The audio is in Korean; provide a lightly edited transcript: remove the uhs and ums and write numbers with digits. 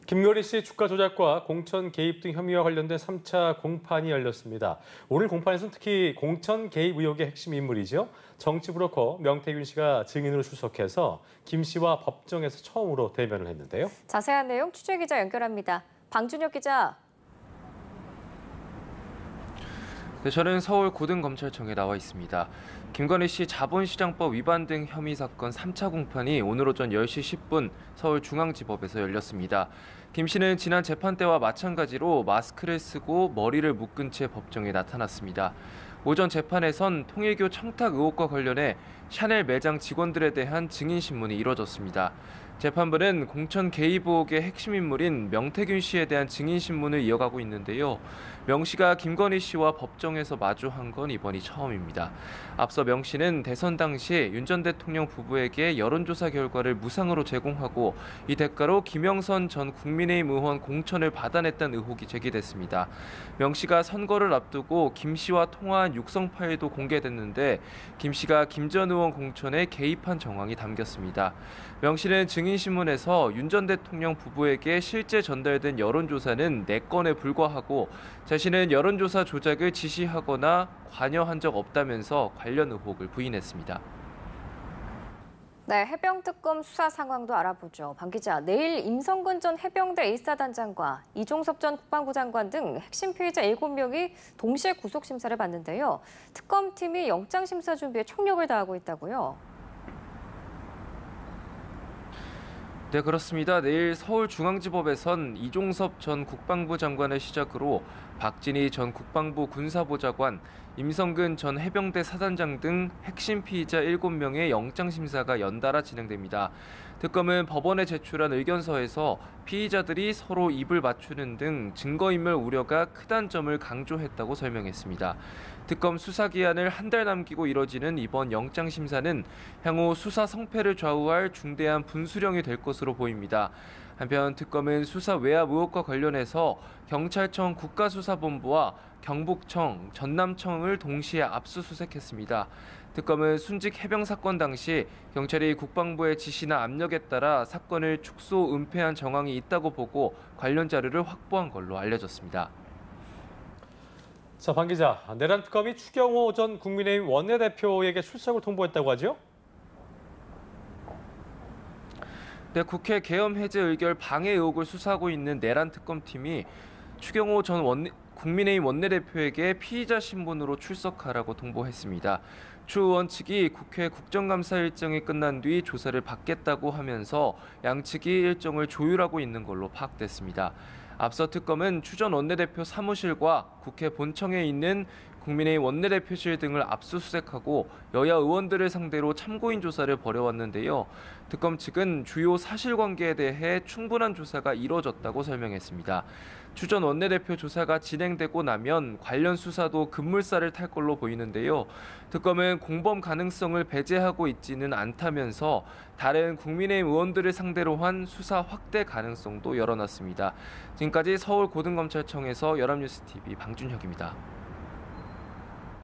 김건희 씨 주가 조작과 공천 개입 등 혐의와 관련된 3차 공판이 열렸습니다. 오늘 공판에서는 특히 공천 개입 의혹의 핵심 인물이죠. 정치 브로커 명태균 씨가 증인으로 출석해서 김 씨와 법정에서 처음으로 대면을 했는데요. 자세한 내용 취재 기자 연결합니다. 방준혁 기자. 네, 저는 서울 고등검찰청에 나와 있습니다. 김건희 씨 자본시장법 위반 등 혐의 사건 3차 공판이 오늘 오전 10시 10분 서울중앙지법에서 열렸습니다. 김 씨는 지난 재판 때와 마찬가지로 마스크를 쓰고 머리를 묶은 채 법정에 나타났습니다. 오전 재판에선 통일교 청탁 의혹과 관련해 샤넬 매장 직원들에 대한 증인신문이 이뤄졌습니다. 재판부는 공천 개입 의혹의 핵심 인물인 명태균 씨에 대한 증인신문을 이어가고 있는데요. 명 씨가 김건희 씨와 법정에서 마주한 건 이번이 처음입니다. 앞서 명 씨는 대선 당시 윤 전 대통령 부부에게 여론조사 결과를 무상으로 제공하고 이 대가로 김영선 전 국민의힘 의원 공천을 받아냈다는 의혹이 제기됐습니다. 명 씨가 선거를 앞두고 김 씨와 통화한 육성 파일도 공개됐는데 김 씨가 김 전 의원 공천에 개입한 정황이 담겼습니다. 명 씨는 증인신문에서 윤 전 대통령 부부에게 실제 전달된 여론조사는 4건에 불과하고 자신은 여론조사 조작을 지시하거나 관여한 적 없다면서 관련 의혹을 부인했습니다. 네, 해병특검 수사 상황도 알아보죠. 방 기자, 내일 임성근 전 해병대 1사단장과 이종섭 전 국방부 장관 등 핵심 피의자 7명이 동시에 구속심사를 받는데요. 특검팀이 영장심사 준비에 총력을 다하고 있다고요? 네, 그렇습니다. 내일 서울중앙지법에선 이종섭 전 국방부 장관을 시작으로 박진희 전 국방부 군사보좌관, 임성근 전 해병대 사단장 등 핵심 피의자 7명의 영장심사가 연달아 진행됩니다. 특검은 법원에 제출한 의견서에서 피의자들이 서로 입을 맞추는 등 증거인멸 우려가 크다는 점을 강조했다고 설명했습니다. 특검 수사기한을 한 달 남기고 이뤄지는 이번 영장심사는 향후 수사 성패를 좌우할 중대한 분수령이 될 것으로 보입니다. 한편 특검은 수사 외압 의혹과 관련해서 경찰청 국가수사본부와 경북청, 전남청을 동시에 압수수색했습니다. 특검은 순직 해병 사건 당시 경찰이 국방부의 지시나 압력에 따라 사건을 축소, 은폐한 정황이 있다고 보고 관련 자료를 확보한 걸로 알려졌습니다. 자, 방 기자, 내란 특검이 추경호 전 국민의힘 원내대표에게 출석을 통보했다고 하죠? 네, 국회 계엄 해제 의결 방해 의혹을 수사하고 있는 내란 특검팀이 추경호 전 국민의힘 원내대표에게 피의자 신분으로 출석하라고 통보했습니다. 추 의원 측이 국회 국정감사 일정이 끝난 뒤 조사를 받겠다고 하면서 양측이 일정을 조율하고 있는 걸로 파악됐습니다. 앞서 특검은 추 전 원내대표 사무실과 국회 본청에 있는 국민의힘 원내대표실 등을 압수수색하고 여야 의원들을 상대로 참고인 조사를 벌여왔는데요. 특검 측은 주요 사실관계에 대해 충분한 조사가 이뤄졌다고 설명했습니다. 추 전 원내대표 조사가 진행되고 나면 관련 수사도 급물살을 탈 걸로 보이는데요. 특검은 공범 가능성을 배제하고 있지는 않다면서 다른 국민의힘 의원들을 상대로 한 수사 확대 가능성도 열어놨습니다. 지금까지 서울고등검찰청에서 연합뉴스TV 방준혁입니다.